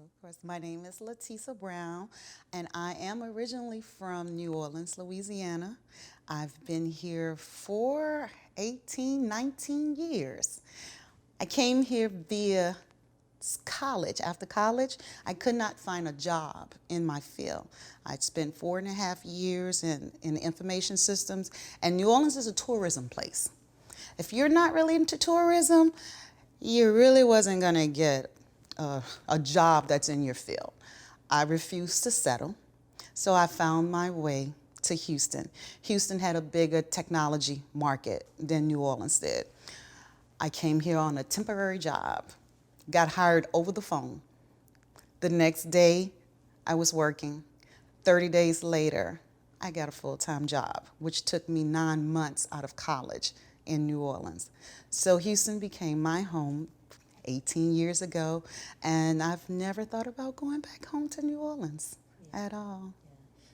Of course. My name is Latisa Brown, and I am originally from New Orleans, Louisiana. I've been here for 18, 19 years. I came here via college. After college, I could not find a job in my field. I'd spent 4.5 years in information systems, and New Orleans is a tourism place. If you're not really into tourism, you really wasn't going to get a job that's in your field. I refused to settle, so I found my way to Houston. Houston had a bigger technology market than New Orleans did. I came here on a temporary job, got hired over the phone. The next day, I was working. 30 days later, I got a full-time job, which took me 9 months out of college in New Orleans. So Houston became my home 18 years ago, and I've never thought about going back home to New Orleans at all.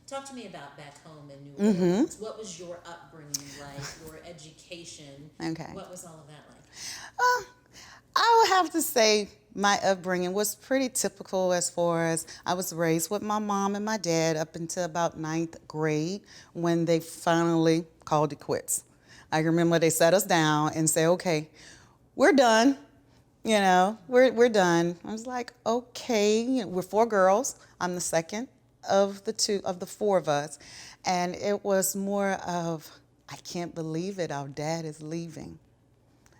Talk to me about back home in New Orleans. What was your upbringing like, your education? Okay. What was all of that like? I would have to say my upbringing was pretty typical as far as I was raised with my mom and my dad up until about 9th grade when they finally called it quits. I remember they sat us down and said, okay, we're done. We're done. I was like, okay, we're 4 girls. I'm the second of the 4 of us. And it was more of, I can't believe it, our dad is leaving.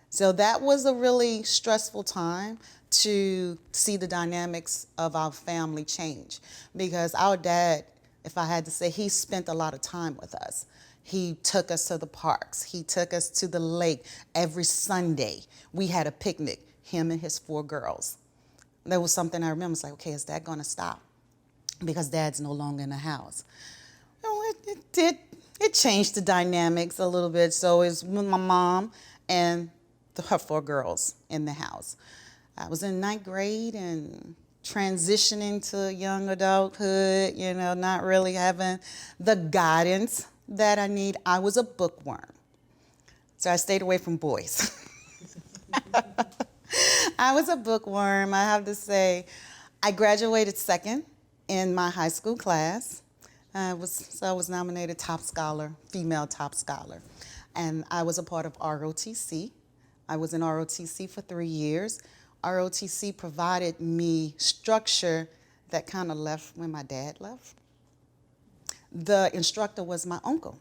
So that was a really stressful time to see the dynamics of our family change, because our dad, if I had to say, he spent a lot of time with us. He took us to the parks. He took us to the lake every Sunday. We had a picnic, him and his 4 girls. That was something I remember. It's like, okay, is that going to stop? Because dad's no longer in the house. It changed the dynamics a little bit. So it's with my mom and her 4 girls in the house. I was in 9th grade and transitioning to young adulthood, not really having the guidance that I need. I was a bookworm, so I stayed away from boys. I was a bookworm. I have to say, I graduated second in my high school class. I was nominated top scholar, female top scholar, and I was a part of ROTC. I was in ROTC for 3 years. ROTC provided me structure that kind of left when my dad left. The instructor was my uncle.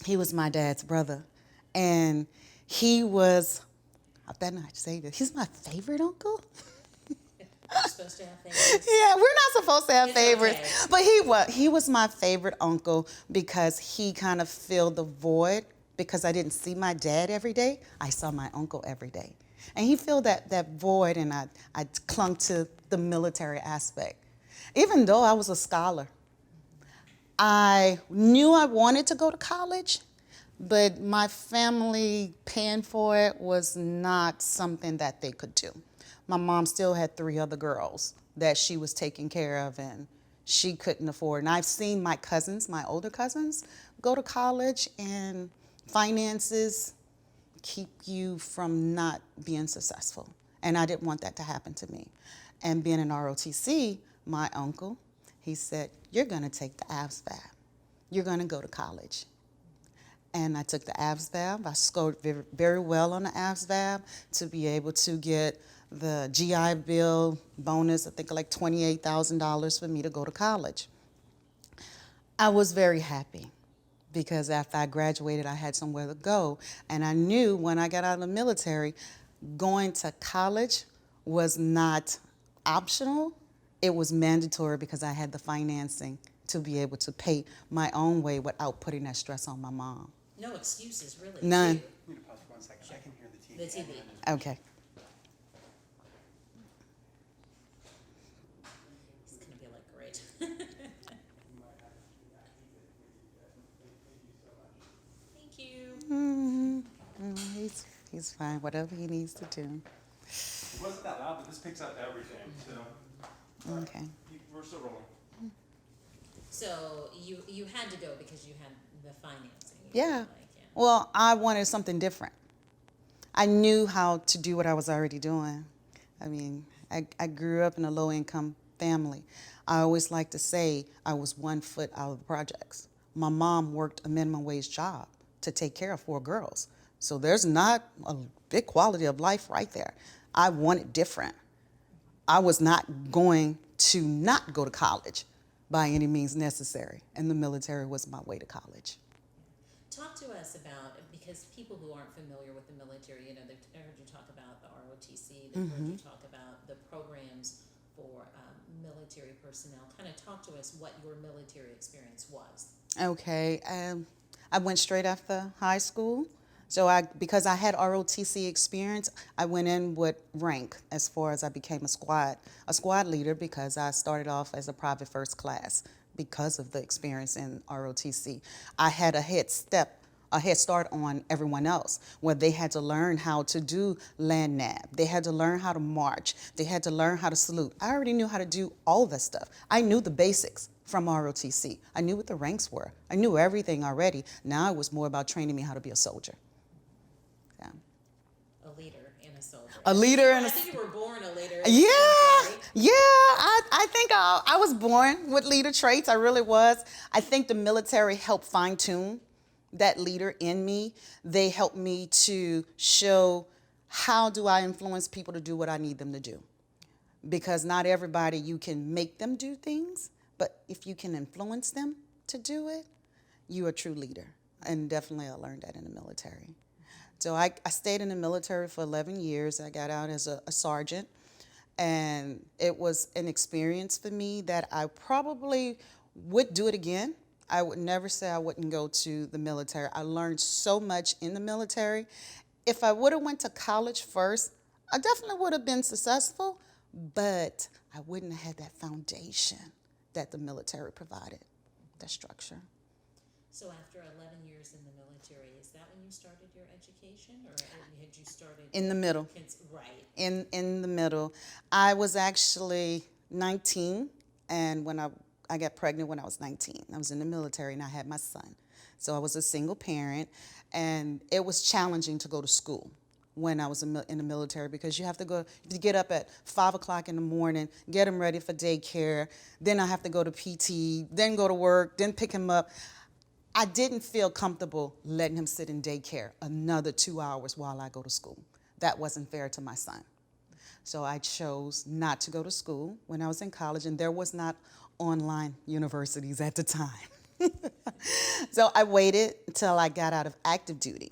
He was my dad's brother. And he was, I better not say this, he's my favorite uncle. You're supposed to have favorites? Yeah, we're not supposed to have It's favorites. okay. But he was my favorite uncle because he kind of filled the void. Because I didn't see my dad every day, I saw my uncle every day. And he filled that void, and I clung to the military aspect. Even though I was a scholar, I knew I wanted to go to college, but my family paying for it was not something that they could do. My mom still had 3 other girls that she was taking care of, and she couldn't afford. And I've seen my cousins, my older cousins, go to college, and finances keep you from not being successful. And I didn't want that to happen to me. And being in ROTC, my uncle, he said, you're going to take the ASVAB. You're going to go to college. And I took the ASVAB. I scored very, very well on the ASVAB to be able to get the GI Bill bonus, I think like $28,000 for me to go to college. I was very happy, because after I graduated, I had somewhere to go. And I knew when I got out of the military, going to college was not optional. It was mandatory because I had the financing to be able to pay my own way without putting that stress on my mom. No excuses, really. None. Too. You need to pause for 1 second. I can hear the TV. The TV. Okay. It's going to be like, great. Thank you. He's fine, whatever he needs to do. It wasn't that loud, but this picks up everything, so. Okay. We're still rolling. So you had to go because you had the financing. Yeah. Well, I wanted something different. I knew how to do what I was already doing. I mean, I grew up in a low-income family. I always like to say I was 1 foot out of the projects. My mom worked a minimum wage job to take care of 4 girls. So there's not a big quality of life right there. I wanted different. I was not going to not go to college by any means necessary, and the military was my way to college. Talk to us about, because people who aren't familiar with the military, you know, they've heard you talk about the ROTC, they've heard you talk about the programs for military personnel. Kind of talk to us what your military experience was. Okay, I went straight after high school. So because I had ROTC experience, I went in with rank as far as I became a squad leader, because I started off as a private first class because of the experience in ROTC. I had a head start on everyone else, where they had to learn how to do land nav. They had to learn how to march. They had to learn how to salute. I already knew how to do all that stuff. I knew the basics from ROTC. I knew what the ranks were. I knew everything already. Now it was more about training me how to be a soldier. Yeah. A leader and a soldier. A leader and I a... think you were born a leader. Yeah. I think I was born with leader traits. I really was. I think the military helped fine-tune that leader in me. They helped me to show how do I influence people to do what I need them to do. Because not everybody, you can make them do things, but if you can influence them to do it, you're a true leader. And definitely I learned that in the military. So I stayed in the military for 11 years. I got out as a sergeant, and it was an experience for me that I probably would do it again. I would never say I wouldn't go to the military. I learned so much in the military. If I would have went to college first, I definitely would have been successful, but I wouldn't have had that foundation that the military provided, that structure. So after 11 years in the military, is that when you started your education, or had you started? In the middle. Right. In the middle. I was actually 19, and when I got pregnant when I was 19. I was in the military and I had my son. So I was a single parent, and it was challenging to go to school when I was in the military, because you have to get up at 5 o'clock in the morning, get him ready for daycare, then I have to go to PT, then go to work, then pick him up. I didn't feel comfortable letting him sit in daycare another 2 hours while I go to school. That wasn't fair to my son. So I chose not to go to school when I was in college, and there was not online universities at the time. So I waited until I got out of active duty,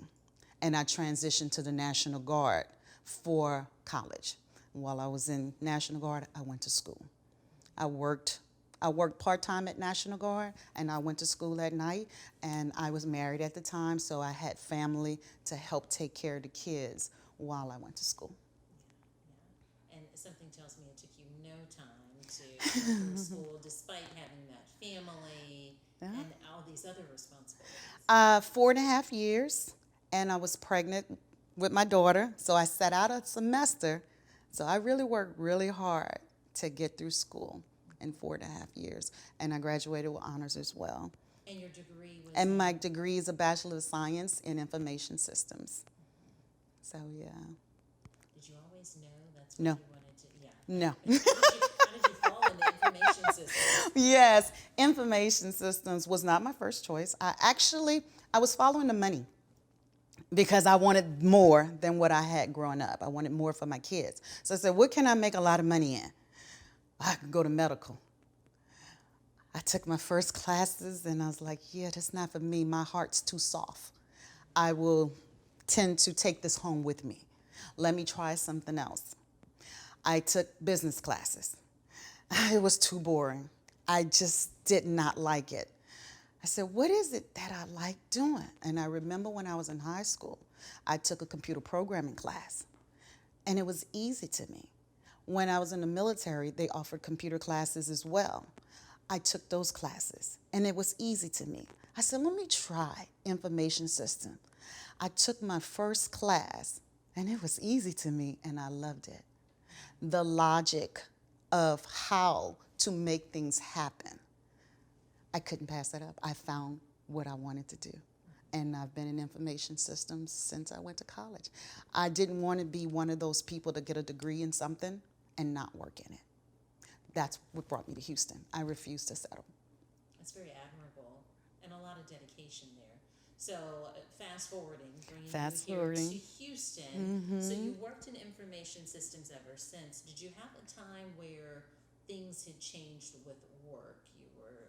and I transitioned to the National Guard for college. While I was in National Guard, I went to school. I worked part-time at National Guard, and I went to school at night, and I was married at the time, so I had family to help take care of the kids while I went to school. And something tells me it took you no time to go through school, despite having that family and all these other responsibilities. 4.5 years, and I was pregnant with my daughter, so I sat out a semester. So I really worked really hard to get through school in 4.5 years, and I graduated with honors as well. And your degree was? And my degree is a Bachelor of Science in Information Systems. So yeah. Did you always know that's what No. you wanted to? Yeah. No. How did you fall into information systems? Yes, information systems was not my first choice. I was following the money, because I wanted more than what I had growing up. I wanted more for my kids. So I said, what can I make a lot of money in? I could go to medical. I took my first classes, and I was like, yeah, that's not for me. My heart's too soft. I will tend to take this home with me. Let me try something else. I took business classes. It was too boring. I just did not like it. I said, what is it that I like doing? And I remember when I was in high school, I took a computer programming class, and it was easy to me. When I was in the military, they offered computer classes as well. I took those classes, and it was easy to me. I said, let me try information system. I took my first class, and it was easy to me, and I loved it. The logic of how to make things happen. I couldn't pass that up. I found what I wanted to do, and I've been in information systems since I went to college. I didn't want to be one of those people to get a degree in something and not work in it. That's what brought me to Houston. I refused to settle. That's very admirable and a lot of dedication there. So fast forwarding, bringing Fast you here forwarding. to Houston. So you worked in information systems ever since. Did you have a time where things had changed with work? You were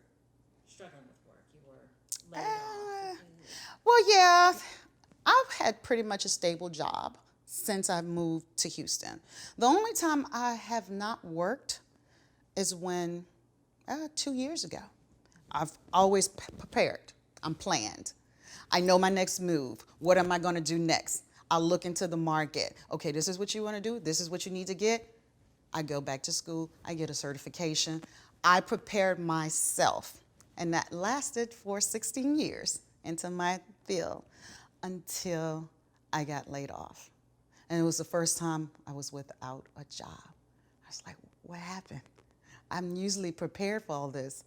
struggling with work. You were laid off. Well, yeah, I've had pretty much a stable job since I've moved to Houston. The only time I have not worked is when 2 years ago. I've always prepared. I'm planned. I know my next move. What am I going to do next? I'll look into the market. Okay, this is what you want to do. This is what you need to get. I go back to school. I get a certification. I prepared myself. And that lasted for 16 years into my field until I got laid off. And it was the first time I was without a job. I was like, what happened? I'm usually prepared for all this.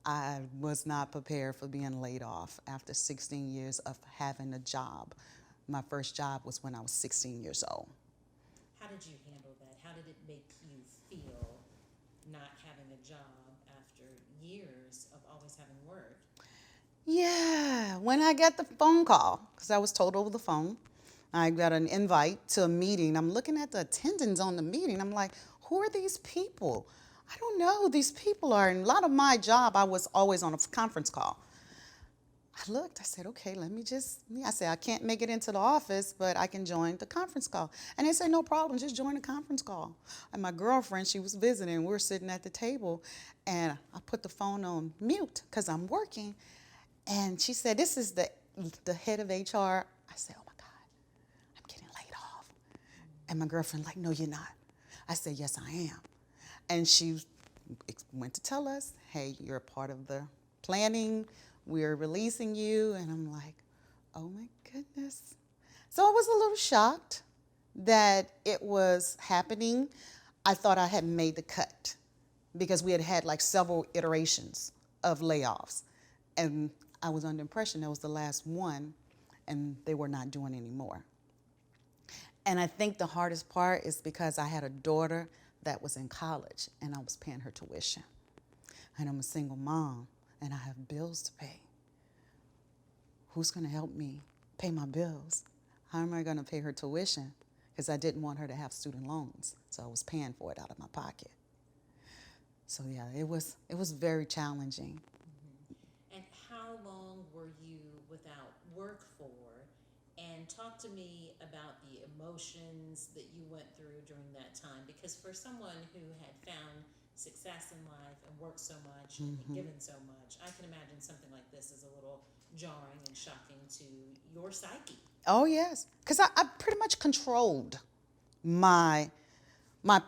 I was not prepared for being laid off after 16 years of having a job. My first job was when I was 16 years old. How did you handle that? How did it make you feel not having a job after years of always having work? Yeah, when I got the phone call, because I was told over the phone, I got an invite to a meeting. I'm looking at the attendance on the meeting. I'm like, who are these people? I don't know who these people are. And a lot of my job, I was always on a conference call. I looked, I said, okay, I said, I can't make it into the office, but I can join the conference call. And they said, no problem, just join the conference call. And my girlfriend, she was visiting, we were sitting at the table, and I put the phone on mute because I'm working. And she said, this is the head of HR. I said, oh my God, I'm getting laid off. And my girlfriend like, no, you're not. I said, yes, I am. And she went to tell us, hey, you're a part of the planning. We're releasing you. And I'm like, oh my goodness. So I was a little shocked that it was happening. I thought I had made the cut because we had had like several iterations of layoffs. And I was under the impression that was the last one and they were not doing any more. And I think the hardest part is because I had a daughter that was in college and I was paying her tuition. And I'm a single mom and I have bills to pay. Who's going to help me pay my bills? How am I going to pay her tuition? Because I didn't want her to have student loans, so I was paying for it out of my pocket. So yeah, it was very challenging. And how long were you without work for? And talk to me about the emotions that you went through during that time. Because for someone who had found success in life and worked so much and given so much, I can imagine something like this is a little jarring and shocking to your psyche. Oh yes, because I pretty much controlled my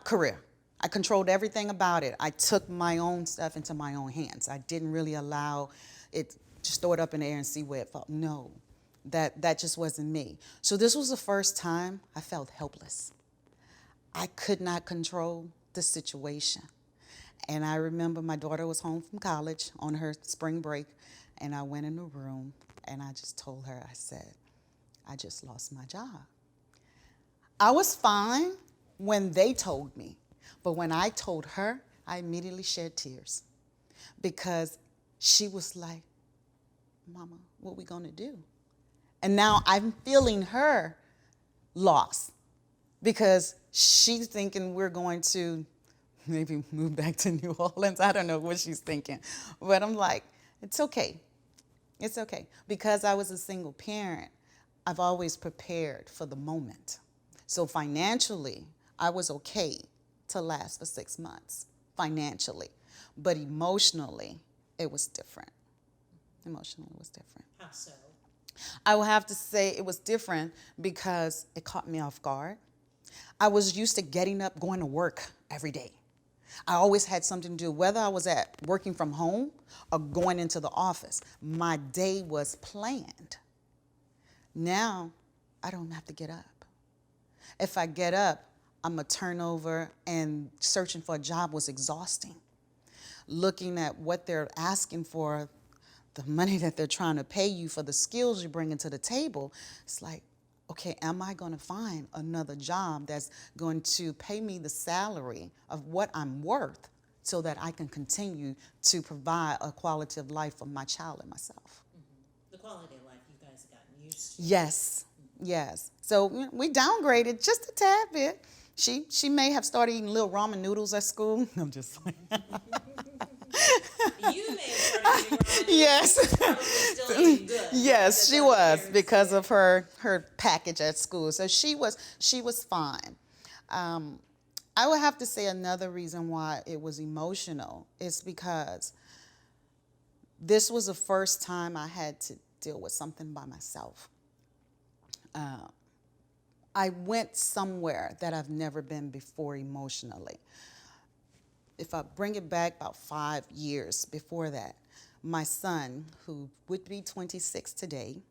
career. I controlled everything about it. I took my own stuff into my own hands. I didn't really allow it, just throw it up in the air and see where it fell. No, that just wasn't me. So this was the first time I felt helpless. I could not control the situation. And I remember my daughter was home from college on her spring break, and I went in the room and I just told her, I said, I just lost my job. I was fine when they told me, but when I told her, I immediately shed tears because she was like, Mama, what are we gonna do? And now I'm feeling her loss because she's thinking we're going to maybe move back to New Orleans. I don't know what she's thinking, but I'm like, it's okay. It's okay. Because I was a single parent, I've always prepared for the moment. So financially, I was okay to last for 6 months, financially. But emotionally, it was different. Emotionally, it was different. How so? I will have to say it was different because it caught me off guard. I was used to getting up, going to work every day. I always had something to do, whether I was at working from home or going into the office. My day was planned. Now, I don't have to get up. If I get up, I'm a turnover, and searching for a job was exhausting. Looking at what they're asking for, the money that they're trying to pay you for the skills you bring into the table, it's like, okay, am I going to find another job that's going to pay me the salary of what I'm worth so that I can continue to provide a quality of life for my child and myself? The quality of life you guys have gotten used to. Yes, yes. So we downgraded just a tad bit. She may have started eating little ramen noodles at school. I'm just like, You may have started eating ramen. yes. She's probably still eating good. Yes, she That's was parents because do. of her package at school. So she was fine. I would have to say another reason why it was emotional is because this was the first time I had to deal with something by myself. I went somewhere that I've never been before emotionally. If I bring it back about 5 years before that, my son, who would be 26 today,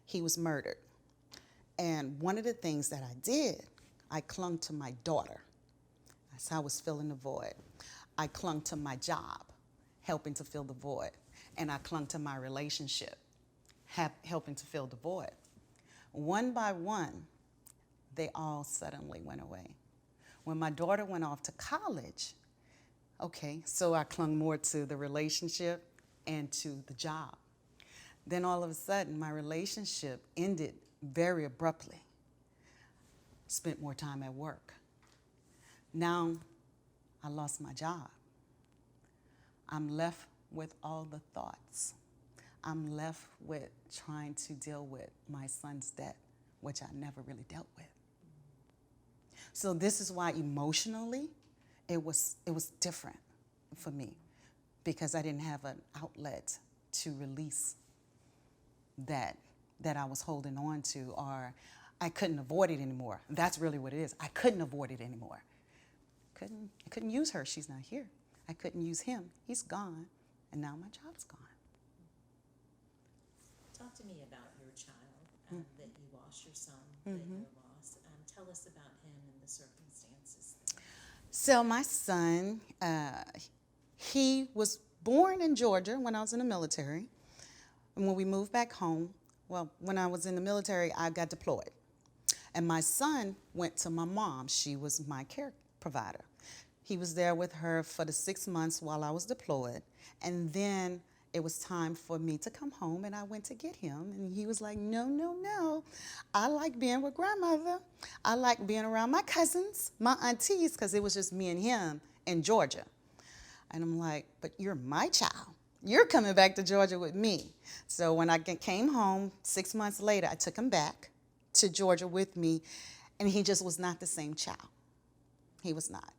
he was murdered. And one of the things that I did, I clung to my daughter. That's how I was filling the void. I clung to my job, helping to fill the void. And I clung to my relationship, helping to fill the void. One by one, they all suddenly went away. When my daughter went off to college, okay, so I clung more to the relationship and to the job. Then all of a sudden, my relationship ended very abruptly. Spent more time at work. Now, I lost my job. I'm left with all the thoughts. I'm left with trying to deal with my son's death, which I never really dealt with. So this is why emotionally, it was different for me because I didn't have an outlet to release that I was holding on to, or I couldn't avoid it anymore. That's really what it is. I couldn't avoid it anymore. I couldn't use her. She's not here. I couldn't use him. He's gone, and now my job's gone. Talk to me about your child, that you lost your son, that you lost. Tell us about him and the circumstances there. So my son, he was born in Georgia when I was in the military. And when we moved back home, well, when I was in the military, I got deployed. And my son went to my mom. She was my care provider. He was there with her for the 6 months while I was deployed. And then it was time for me to come home, and I went to get him. And he was like, no, no, no. I like being with grandmother. I like being around my cousins, my aunties, because it was just me and him in Georgia. And I'm like, but you're my child. You're coming back to Georgia with me. So when I came home 6 months later, I took him back to Georgia with me, and he just was not the same child. He was not.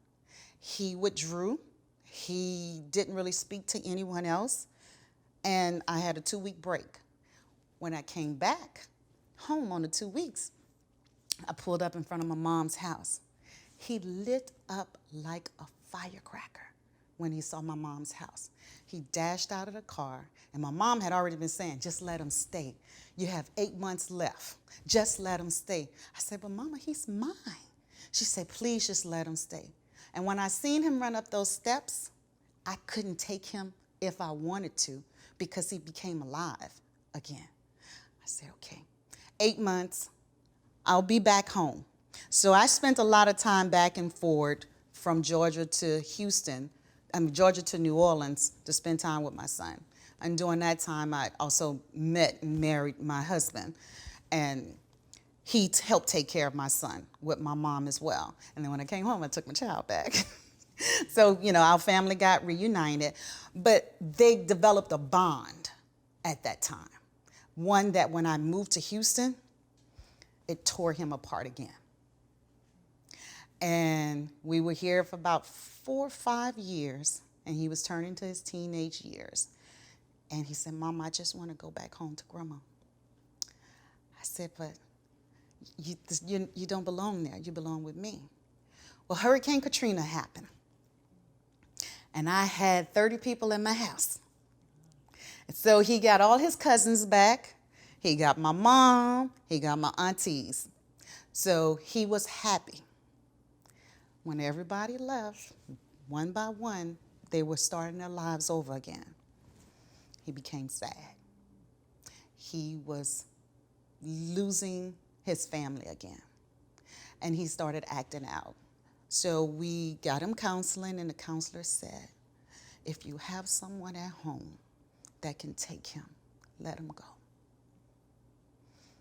He withdrew. He didn't really speak to anyone else. And I had a 2-week break. When I came back home on the 2 weeks, I pulled up in front of my mom's house. He lit up like a firecracker when he saw my mom's house. He dashed out of the car, and my mom had already been saying, just let him stay. You have 8 months left. Just let him stay. I said, but Mama, he's mine. She said, please just let him stay. And when I seen him run up those steps, I couldn't take him if I wanted to because he became alive again. I said, okay, 8 months, I'll be back home. So I spent a lot of time back and forth from Georgia to Houston, Georgia to New Orleans to spend time with my son. And during that time, I also met and married my husband. And he helped take care of my son with my mom as well. And then when I came home, I took my child back. So, our family got reunited, but they developed a bond at that time. One that when I moved to Houston, it tore him apart again. And we were here for about 4 or 5 years, and he was turning to his teenage years. And he said, Mom, I just want to go back home to Grandma. I said, but you don't belong there. You belong with me. Well, Hurricane Katrina happened. And I had 30 people in my house. And so he got all his cousins back. He got my mom. He got my aunties. So he was happy. When everybody left, one by one, they were starting their lives over again. he became sad. He was losing his family again, and he started acting out. So we got him counseling, and the counselor said, if you have someone at home that can take him, let him go.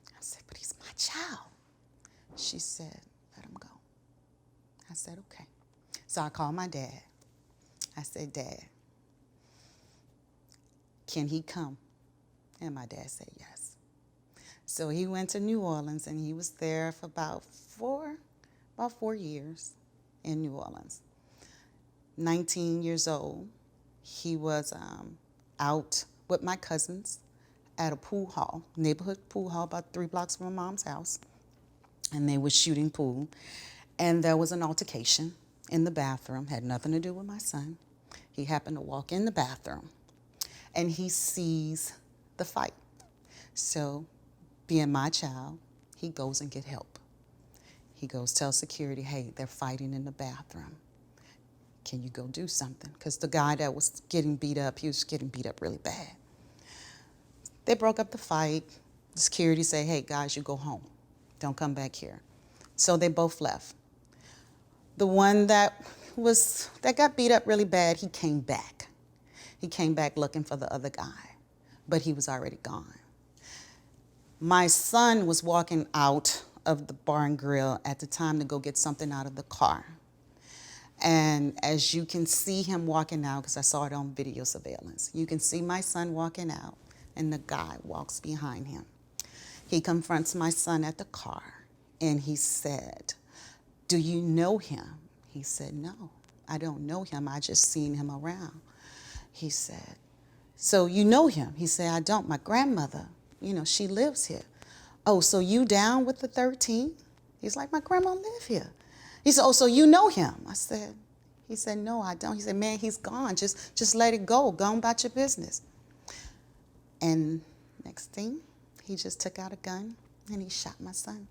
I said, but he's my child. She said, let him go. I said, okay. So I called my dad. I said, Dad, can he come? And my dad said yes. So he went to New Orleans, and he was there for about four years in New Orleans. 19 years old, he was out with my cousins at a pool hall, neighborhood pool hall about 3 blocks from my mom's house, and they were shooting pool. And there was an altercation in the bathroom, had nothing to do with my son. He happened to walk in the bathroom, and he sees the fight. So, being my child, he goes and get help. He goes, tell security, hey, they're fighting in the bathroom. Can you go do something? Because the guy that was getting beat up, he was getting beat up really bad. They broke up the fight. The security said, hey, guys, you go home. Don't come back here. So they both left. The one that got beat up really bad, he came back. He came back looking for the other guy, but he was already gone. My son was walking out of the bar and grill at the time to go get something out of the car. And as you can see him walking out, because I saw it on video surveillance, you can see my son walking out, and the guy walks behind him. He confronts my son at the car, and he said, do you know him? He said, no, I don't know him. I just seen him around. He said, so you know him? He said, I don't. My grandmother, she lives here. Oh, so you down with the 13? He's like, my grandma live here. He said, oh, so you know him? He said, no, I don't. He said, man, he's gone. Just let it go. Go on about your business. And next thing, he just took out a gun and he shot my son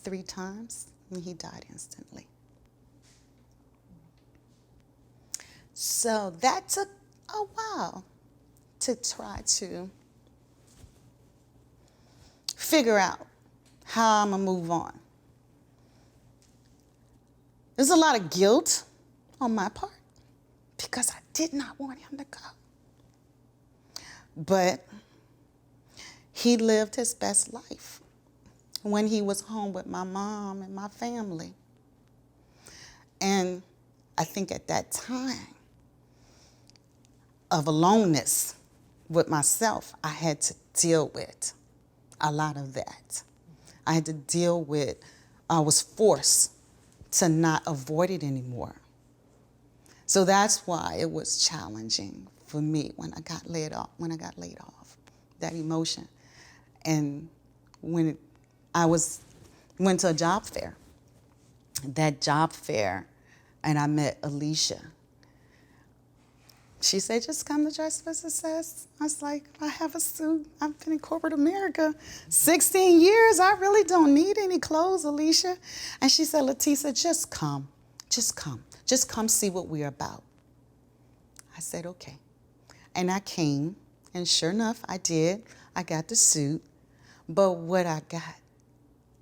3 times, and he died instantly. So that took a while to try to figure out how I'm going to move on. There's a lot of guilt on my part because I did not want him to go. But he lived his best life when he was home with my mom and my family. And I think at that time of aloneness with myself, I had to deal with a lot of that. I had to deal with, I was forced to not avoid it anymore. So that's why it was challenging for me when I got laid off, that emotion. And when I went to a job fair, and I met Alicia. She said, just come to Dress for Success. I was like, I have a suit. I've been in corporate America 16 years. I really don't need any clothes, Alicia. And she said, Latisa, just come. Just come. Just come see what we're about. I said, okay. And I came, and sure enough, I did. I got the suit. But what I got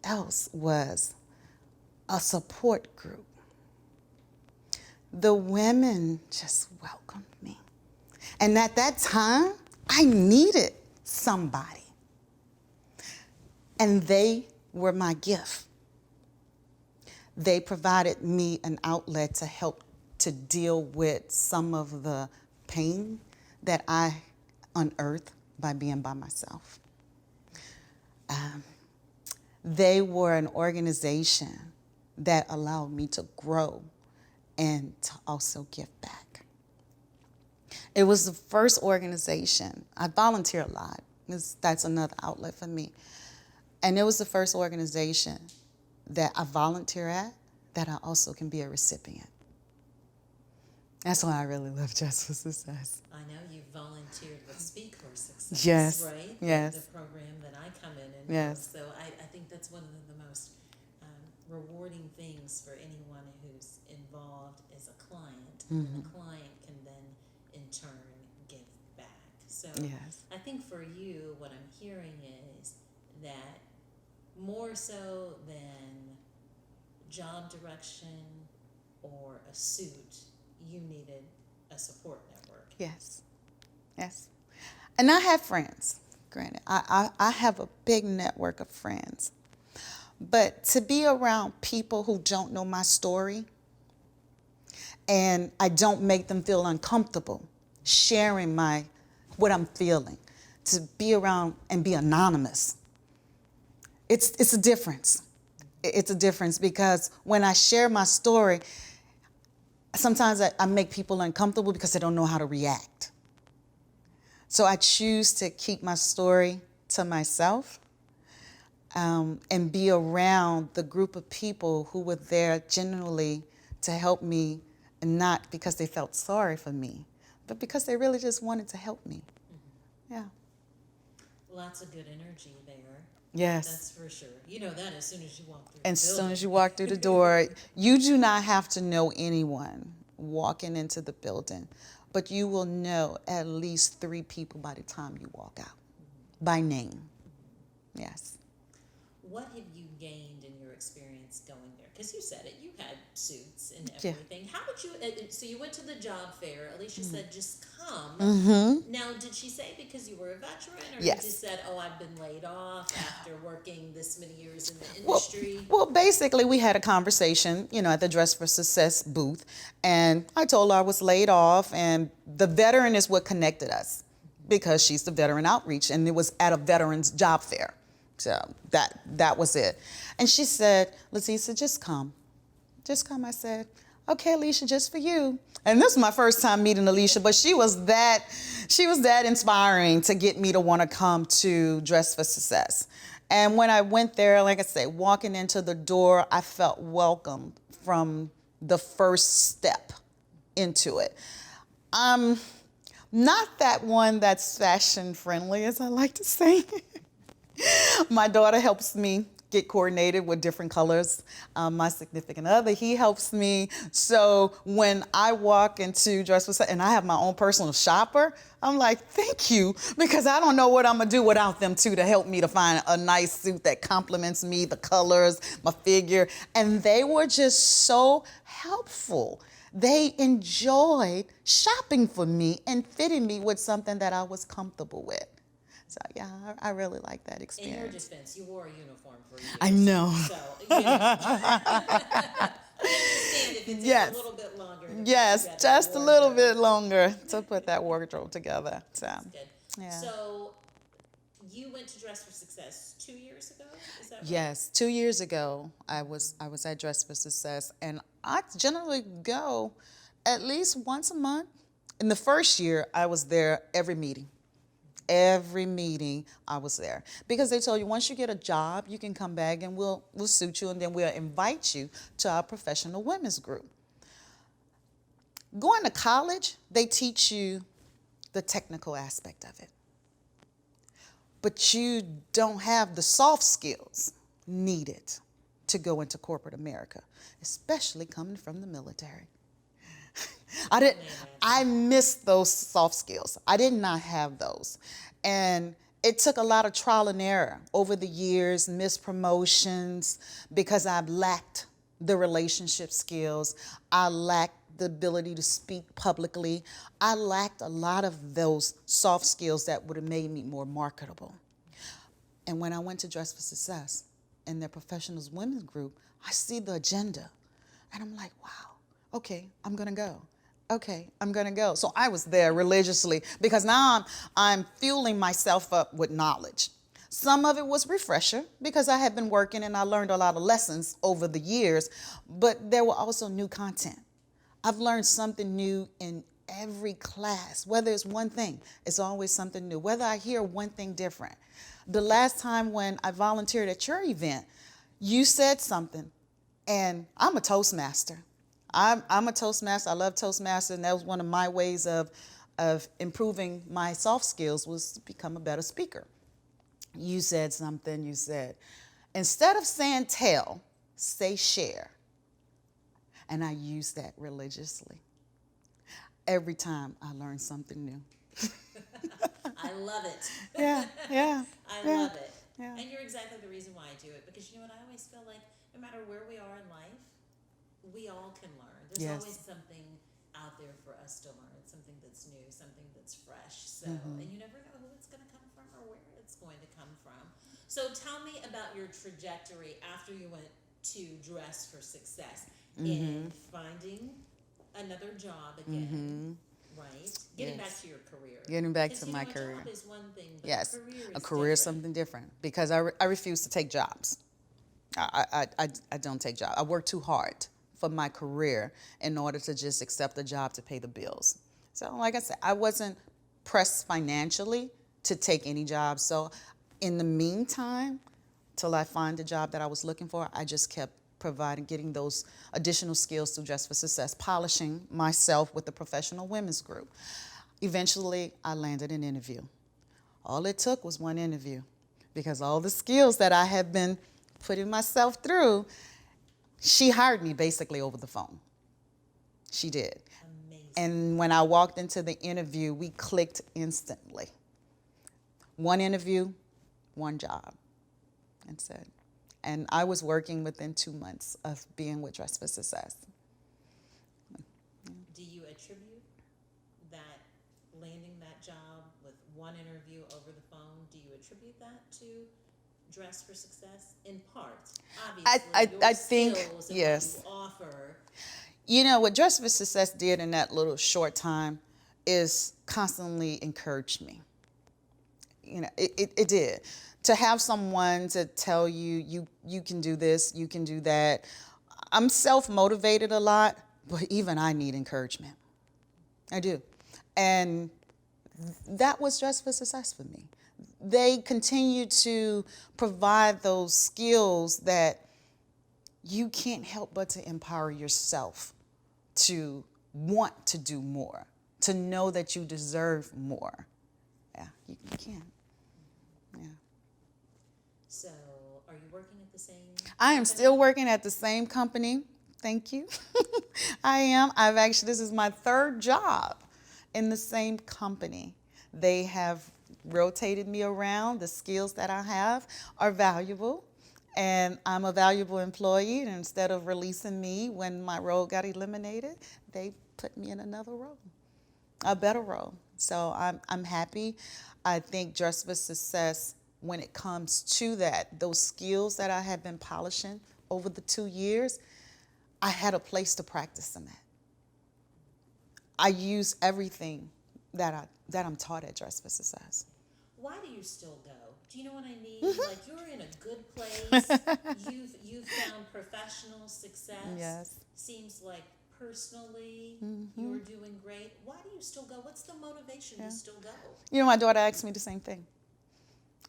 else was a support group. The women just welcomed me. And at that time, I needed somebody. And they were my gift. They provided me an outlet to help to deal with some of the pain that I unearthed by being by myself. They were an organization that allowed me to grow and to also give back. It was the first organization. I volunteer a lot. That's another outlet for me. And it was the first organization that I volunteer at that I also can be a recipient. That's why I really love Dress for Success. I know you volunteered with Speak for Success, Yes. right? Yes. The program that I come in and Yes. do. So I think that's one of the most rewarding things for anyone who's involved as a client. Mm-hmm. And the client can then, in turn, give back. So So Yes. I think for you, what I'm hearing is that more so than job direction or a suit, you needed a support network. Yes. Yes. And I have friends, granted. I have a big network of friends. But to be around people who don't know my story and I don't make them feel uncomfortable sharing what I'm feeling, to be around and be anonymous, it's a difference. It's a difference because when I share my story, sometimes I make people uncomfortable because they don't know how to react. So I choose to keep my story to myself, and be around the group of people who were there genuinely to help me, and not because they felt sorry for me, but because they really just wanted to help me. Yeah. Lots of good energy there. Yes. That's for sure. You know that as soon as you walk through As the soon building. as you walk through the door, you do not have to know anyone walking into the building, but you will know at least 3 people by the time you walk out, by name. Yes. What have you gained in your experience going there? Because you said it, you had suits and Yeah. everything. How did you? So you went to the job fair. Alicia said, "Just come." Mm-hmm. Now, did she say because you were a veteran, or Yes. you just said, "Oh, I've been laid off after working this many years in the Well, industry"? well, basically, we had a conversation, at the Dress for Success booth, and I told her I was laid off, and the veteran is what connected us because she's the veteran outreach, and it was at a veterans job fair. So that was it. And she said, "Latisa, just come. Just come." I said, "Okay, Alicia, just for you." And this is my first time meeting Alicia, but she was that inspiring to get me to want to come to Dress for Success. And when I went there, like I say, walking into the door, I felt welcomed from the first step into it. I'm not that one that's fashion friendly, as I like to say. My daughter helps me get coordinated with different colors. My significant other, he helps me. So when I walk into Dress for Success, and I have my own personal shopper, I'm like, thank you, because I don't know what I'm gonna do without them too to help me to find a nice suit that complements me, the colors, my figure. And they were just so helpful. They enjoyed shopping for me and fitting me with something that I was comfortable with. So yeah, I really like that In your experience. defense, you wore a uniform for years. I know. So, I understand if it takes Yes. a little bit longer. To put Yes, together just a little wardrobe. bit longer to put that wardrobe together. So Good. yeah. So, you went to Dress for Success 2 years ago? Is that right? Yes, 2 years ago, I was at Dress for Success, and I generally go at least once a month. In the first year, I was there every meeting. Every meeting I was there because they told you once you get a job, you can come back and we'll suit you, and then we'll invite you to our professional women's group. Going to college, they teach you the technical aspect of it, but you don't have the soft skills needed to go into corporate America, especially coming from the military. I missed those soft skills. I did not have those. And it took a lot of trial and error over the years, missed promotions, because I lacked the relationship skills. I lacked the ability to speak publicly. I lacked a lot of those soft skills that would have made me more marketable. And when I went to Dress for Success in their professionals women's group, I see the agenda. And I'm like, wow, okay, I'm gonna go. Okay, I'm gonna go. So I was there religiously because now I'm fueling myself up with knowledge. Some of it was refresher because I had been working and I learned a lot of lessons over the years, but there were also new content. I've learned something new in every class. Whether it's one thing, it's always something new. Whether I hear one thing different. The last time when I volunteered at your event, you said something, and I'm a Toastmaster. I'm a Toastmaster. I love Toastmaster, and that was one of my ways of improving my soft skills was to become a better speaker. You said something. You said, instead of saying tell, say share. And I use that religiously. Every time I learn something new. I love it. Yeah, yeah, I yeah, love it. yeah. And you're exactly the reason why I do it, because you know what, I always feel like no matter where we are in life, we all can learn. There's Yes. always something out there for us to learn, something that's new, something that's fresh. So, Mm-hmm. and you never know who it's going to come from or where it's going to come from. So, tell me about your trajectory after you went to Dress for Success in finding another job again, right? Getting back Yes. to your career. Getting back 'Cause, to you know, my a career. job is one thing, but Yes, a career a is career is different. something different because I refuse to take jobs. I don't take jobs. I work too hard for my career in order to just accept a job to pay the bills. So, like I said, I wasn't pressed financially to take any job. So, in the meantime, till I find the job that I was looking for, I just kept providing, getting those additional skills through Dress for Success, polishing myself with the professional women's group. Eventually, I landed an interview. All it took was one interview because all the skills that I had been putting myself through, she hired me basically over the phone. She did. Amazing. And when I walked into the interview, we clicked instantly. One interview, one job. That's it. And I was working within 2 months of being with Dress for Success. Do you attribute that landing that job with one interview over the phone, do you attribute that to Dress for Success? In part, obviously, your I think, skills and yes. what you offer. You know, what Dress for Success did in that little short time is constantly encouraged me. You know, it did. To have someone to tell you, you can do this, you can do that. I'm self-motivated a lot, but even I need encouragement. I do. And that was Dress for Success for me. They continue to provide those skills that you can't help but to empower yourself to want to do more, to know that you deserve more. Yeah, you can. Yeah. So, are you working at the same I am company? still working at the same company. Thank you. I am. This is my third job in the same company. They have rotated me around. The skills that I have are valuable, and I'm a valuable employee. And instead of releasing me when my role got eliminated, they put me in another role, a better role. So I'm happy. I think Dress for Success, when it comes to that, those skills that I have been polishing over the 2 years, I had a place to practice in that. I use everything that I'm taught at Dress for Success. Why do you still go? Do you know what I mean? Like, you're in a good place. You've found professional success. Yes. Seems like personally you're doing great. Why do you still go? What's the motivation to still go? You know, my daughter asked me the same thing.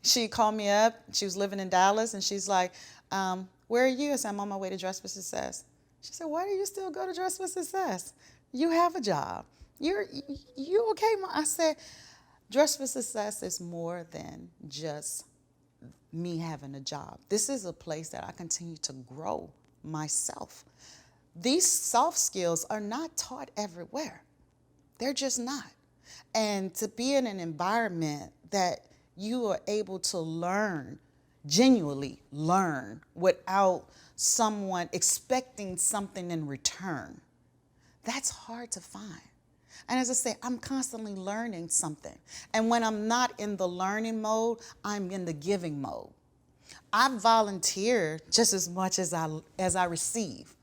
She called me up. She was living in Dallas, and she's like, where are you? I said, I'm on my way to Dress for Success. She said, why do you still go to Dress for Success? You have a job. You okay, Mom? I said, Dress for Success is more than just me having a job. This is a place that I continue to grow myself. These soft skills are not taught everywhere. They're just not. And to be in an environment that you are able to learn, genuinely learn, without someone expecting something in return, that's hard to find. And as I say, I'm constantly learning something. And when I'm not in the learning mode, I'm in the giving mode. I volunteer just as much as I receive.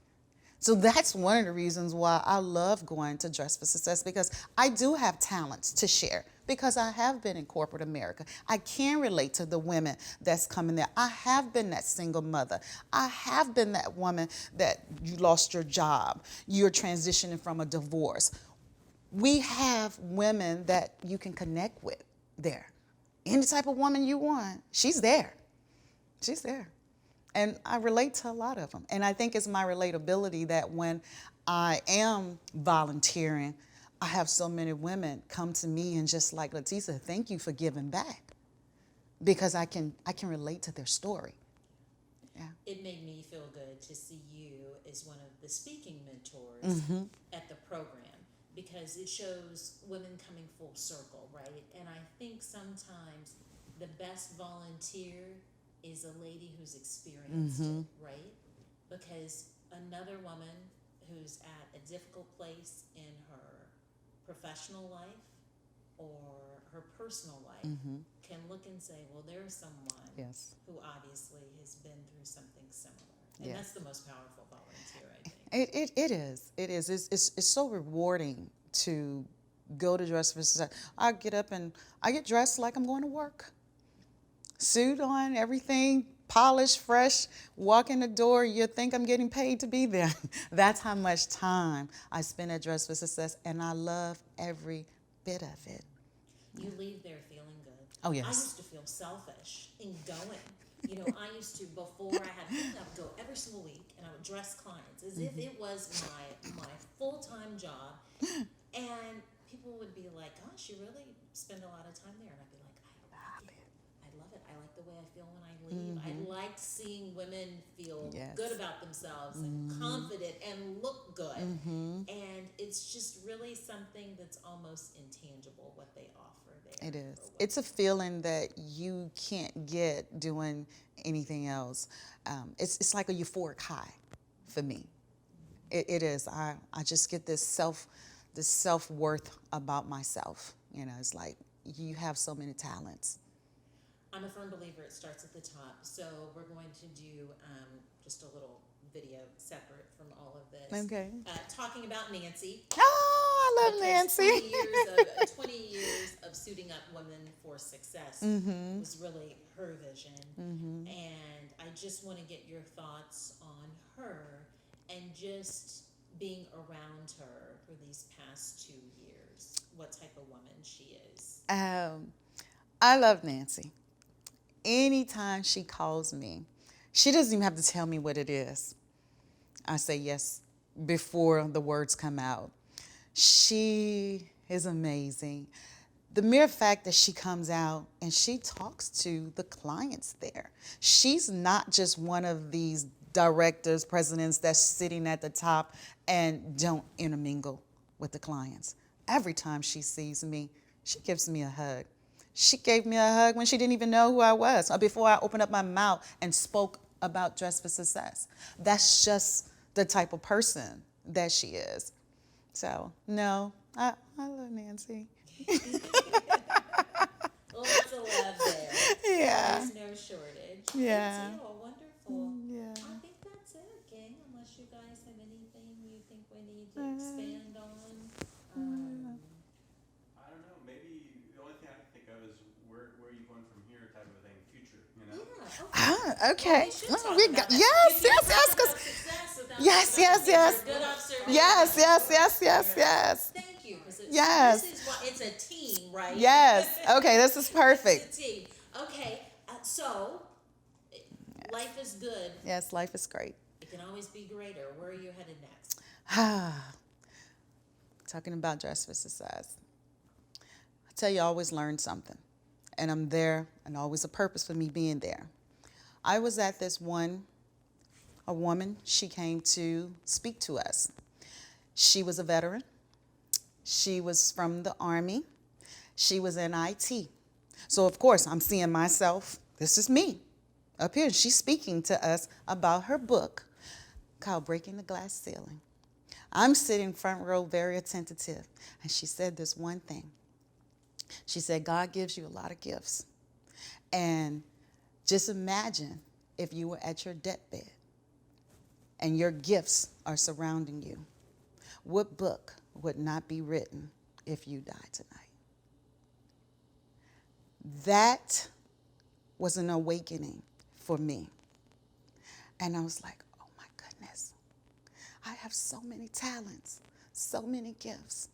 So that's one of the reasons why I love going to Dress for Success, because I do have talents to share, because I have been in corporate America. I can relate to the women that's coming there. I have been that single mother. I have been that woman that you lost your job. You're transitioning from a divorce. We have women that you can connect with there. Any type of woman you want, she's there. She's there. And I relate to a lot of them. And I think it's my relatability that when I am volunteering, I have so many women come to me and just like, Latisa, thank you for giving back. Because I can relate to their story. Yeah. It made me feel good to see you as one of the speaking mentors at the program, because because it shows women coming full circle, right? And I think sometimes the best volunteer is a lady who's experienced it, right? Because another woman who's at a difficult place in her professional life or her personal life can look and say, well, there's someone Yes. who obviously has been through something similar. And Yes. that's the most powerful volunteer, I think. It is. It is. It's so rewarding to go to Dress for Success. I get up and I get dressed like I'm going to work. Suit on, everything polished, fresh, walk in the door, you think I'm getting paid to be there. That's how much time I spend at Dress for Success, and I love every bit of it. You leave there feeling good. Oh, yes. I used to feel selfish in going. You know, I used to, before I had I would go every single week and I would dress clients as if it was my full-time job. And people would be like, gosh, you really spend a lot of time there. And I'd be like, I love it. I love it. I like the way I feel when I leave. I like seeing women feel Yes. good about themselves and confident and look good. And it's just really something that's almost intangible what they offer there. It is. for women. It's a feeling that you can't get doing anything else. It's like a euphoric high for me. It is. I just get this self-worth about myself. You know, it's like you have so many talents. I'm a firm believer it starts at the top. So we're going to do just a little video separate from all of this. Okay. Talking about Nancy. Oh, I love Because Nancy. 20 years of suiting up women for success was really her vision. And I just want to get your thoughts on her and just being around her for these past 2 years. What type of woman she is. I love Nancy. Anytime she calls me, she doesn't even have to tell me what it is. I say yes before the words come out. She is amazing. The mere fact that she comes out and she talks to the clients there. She's not just one of these directors, presidents that's sitting at the top and don't intermingle with the clients. Every time she sees me, she gives me a hug. She gave me a hug when she didn't even know who I was, or before I opened up my mouth and spoke about Dress for Success. That's just the type of person that she is. So, no, I love Nancy. Lots of love there. Yeah. There's no shortage. Yeah. Nancy, oh, wonderful. Yeah. I think that's it, gang, unless you guys have anything you think we need to expand on. I don't know, maybe the only thing I can think of is where are you going from here type of a thing, future, you know? Yeah, okay. Okay. Well, we should Oh, talk we about got, that. yes, You yes, can't yes, talk 'cause about success without yes, talking yes, about yes. your good observation. yes, yes, yes, yes, yes. Thank you, because Yes. this is why it's a team, right? Yes. Okay, this is perfect. It's a team. Okay, so life is good. Yes, life is great. It can always be greater. Where are you headed next? Talking about Dress for Success. I tell you, I always learn something. And I'm there, and always a purpose for me being there. I was at a woman, she came to speak to us. She was a veteran. She was from the Army. She was in IT. So, of course, I'm seeing myself. This is me up here. She's speaking to us about her book called Breaking the Glass Ceiling. I'm sitting front row, very attentive. And she said this one thing. She said, God gives you a lot of gifts. And just imagine if you were at your deathbed and your gifts are surrounding you. What book would not be written if you died tonight? That was an awakening for me. And I was like, oh my goodness, I have so many talents, so many gifts.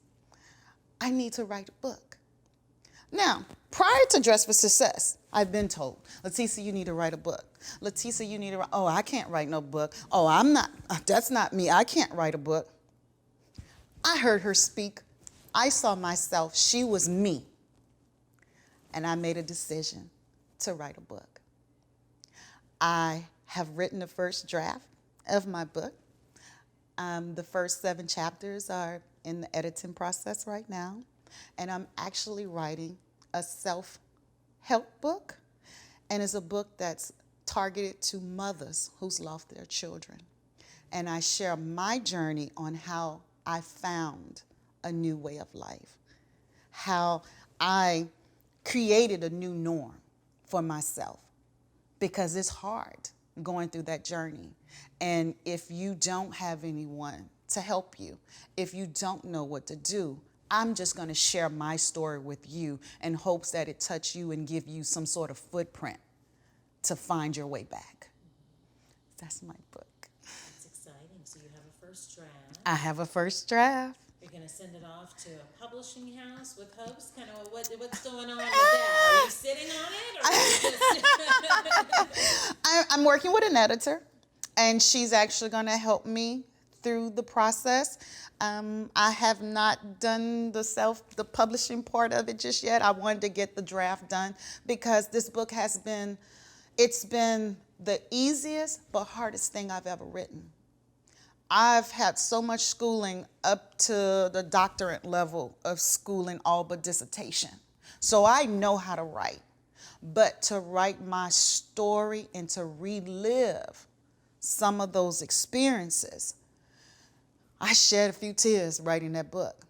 I need to write a book. Now, prior to Dress for Success, I've been told, Latisa, you need to write a book. Latisa, you need to write, oh, I can't write no book. Oh, that's not me. I can't write a book. I heard her speak. I saw myself. She was me. And I made a decision to write a book. I have written the first draft of my book. The first 7 chapters are in the editing process right now, and I'm actually writing a self-help book, and it's a book that's targeted to mothers who's lost their children. And I share my journey on how I found a new way of life, how I created a new norm for myself, because it's hard going through that journey. And if you don't have anyone to help you, if you don't know what to do, I'm just going to share my story with you in hopes that it touch you and give you some sort of footprint to find your way back. That's my book. That's exciting. So you have a first draft. I have a first draft. You're going to send it off to a publishing house with hopes? Kind of what's going on with that? Are you sitting on it? Or are you just I'm working with an editor, and she's actually going to help me through the process. I have not done the publishing part of it just yet. I wanted to get the draft done because this book it's been the easiest but hardest thing I've ever written. I've had so much schooling up to the doctorate level of schooling, all but dissertation. So I know how to write. But to write my story and to relive some of those experiences, I shed a few tears writing that book.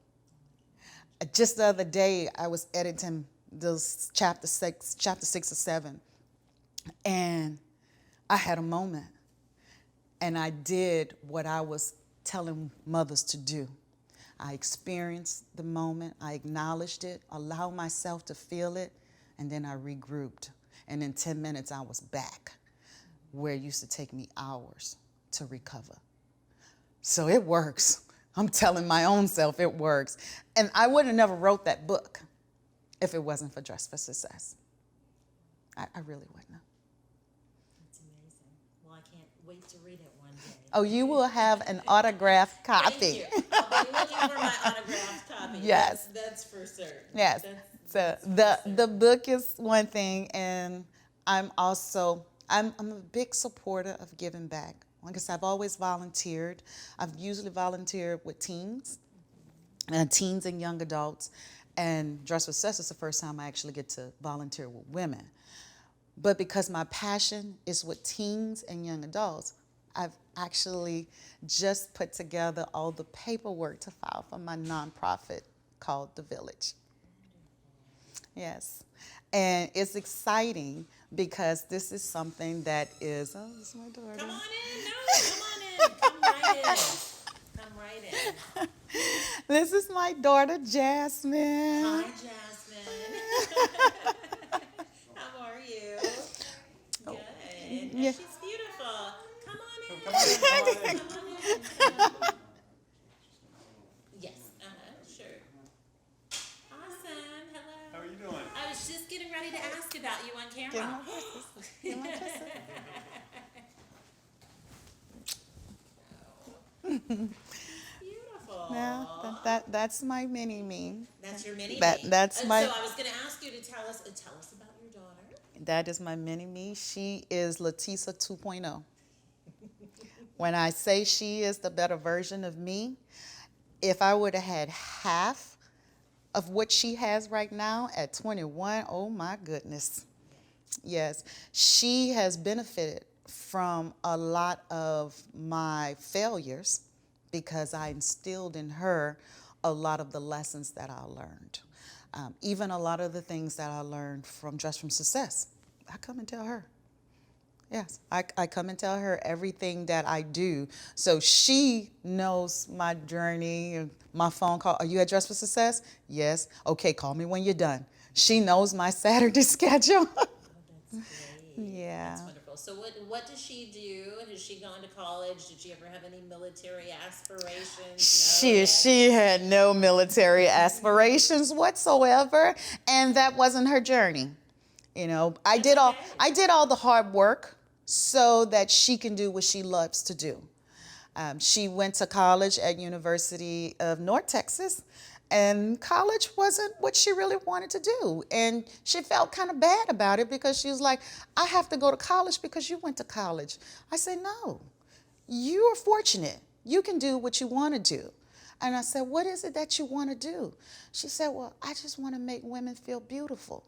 Just the other day, I was editing those chapter 6 or 7, and I had a moment. And I did what I was telling mothers to do. I experienced the moment, I acknowledged it, allowed myself to feel it, and then I regrouped. And in 10 minutes, I was back where it used to take me hours to recover. So it works. I'm telling my own self it works. And I would have never wrote that book if it wasn't for Dress for Success. I really wouldn't have. That's amazing. Well, I can't wait to read it one day. Oh, you will have an autographed copy. Thank you. I'll be looking for my autographed copy. Yes. That's for certain. Yes. So the book is one thing, and I'm a big supporter of giving back. Like I said, I've always volunteered. I've usually volunteered with teens and young adults. And Dress for Success is the first time I actually get to volunteer with women. But because my passion is with teens and young adults, I've actually just put together all the paperwork to file for my nonprofit called The Village. Yes. And it's exciting because this is something that is, oh, this is my daughter. Come on in. No, come on in. Come right in. Come right in. This is my daughter, Jasmine. Hi, Jasmine. How are you? Good. Yeah. She's beautiful. Come on in. Come on in. Come on in. Yes. Sure. Awesome. Hello. How are you doing? I was just getting ready to ask about you on Give camera. my kisses. Give my kisses. Beautiful. Now, that's my mini-me. That's your mini. That's my. So I was going to ask you to tell us about your daughter. That is my mini-me. She is Latisa 2.0. When I say she is the better version of me, if I would have had half of what she has right now at 21, oh my goodness. Yes, she has benefited from a lot of my failures because I instilled in her a lot of the lessons that I learned. Even a lot of the things that I learned from Dress from Success, I come and tell her. Yes, I come and tell her everything that I do. So she knows my journey, my phone call. Are you at Dress for Success? Yes. Okay, call me when you're done. She knows my Saturday schedule. Oh, that's great. Yeah. That's wonderful. So what does she do? Has she gone to college? Did she ever have any military aspirations? No, She had no military aspirations whatsoever, and that wasn't her journey. You know, I did all the hard work so that she can do what she loves to do. She went to college at University of North Texas, and college wasn't what she really wanted to do. And she felt kind of bad about it because she was like, I have to go to college because you went to college. I said, no, you are fortunate. You can do what you want to do. And I said, what is it that you want to do? She said, well, I just want to make women feel beautiful.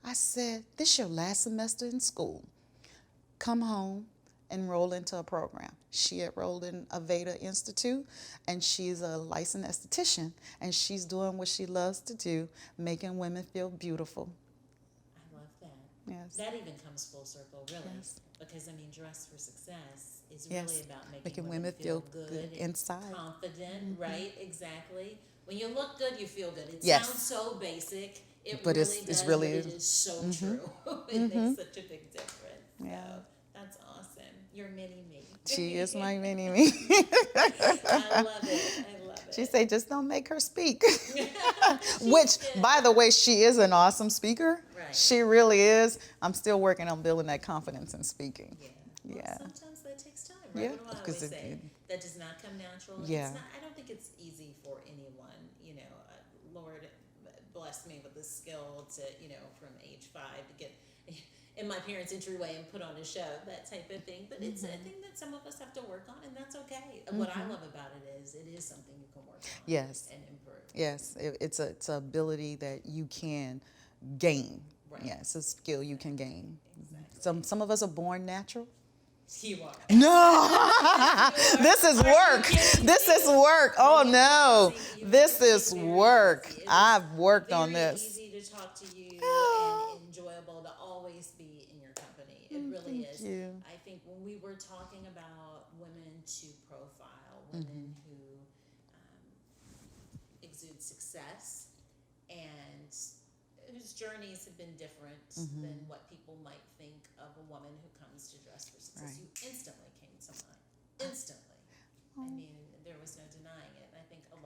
I said, this is your last semester in school. Come home, enroll into a program. She enrolled in Aveda Institute, and she's a licensed esthetician, and she's doing what she loves to do, making women feel beautiful. I love that. Yes. That even comes full circle, really. Yes. Because, I mean, Dress for Success is Yes. really about making Making women women feel feel good, good inside. confident, right? Exactly. When you look good, you feel good. It Yes. sounds so basic. It But really it's does, really but it is so true. It makes such a big difference. Yeah. So that's awesome. You're mini me. She is my mini-me. I love it. I love it. She said, just don't make her speak. She's Which, good. by the way, she is an awesome speaker. Right. She really is. I'm still working on building that confidence in speaking. Yeah. Well, Yeah. sometimes that takes time, right? Yeah, What do I because always say? That does not come natural. Yeah. It's not, I don't think it's easy for anyone. You know, Lord blessed me with the skill to, you know, from age 5 to get in my parents' entryway and put on a show, that type of thing. But it's a thing that some of us have to work on, and that's okay. And what I love about it is something you can work on. Yes. And improve. Yes, it's an ability that you can gain. Right. Yeah, it's a skill you can gain. Exactly. Some of us are born natural. You are. No, this is work. This is work. Oh no, this is work. I've worked on Very this. easy to talk to you Oh. and enjoyable to always be in your company. It really Thank is. you. I think when we were talking about women to profile, women who exude success and whose journeys have been different than what people might think of a woman who comes to Dress for Success, Right. you instantly came to mind. Instantly. I mean, there was no denying it. I think a lot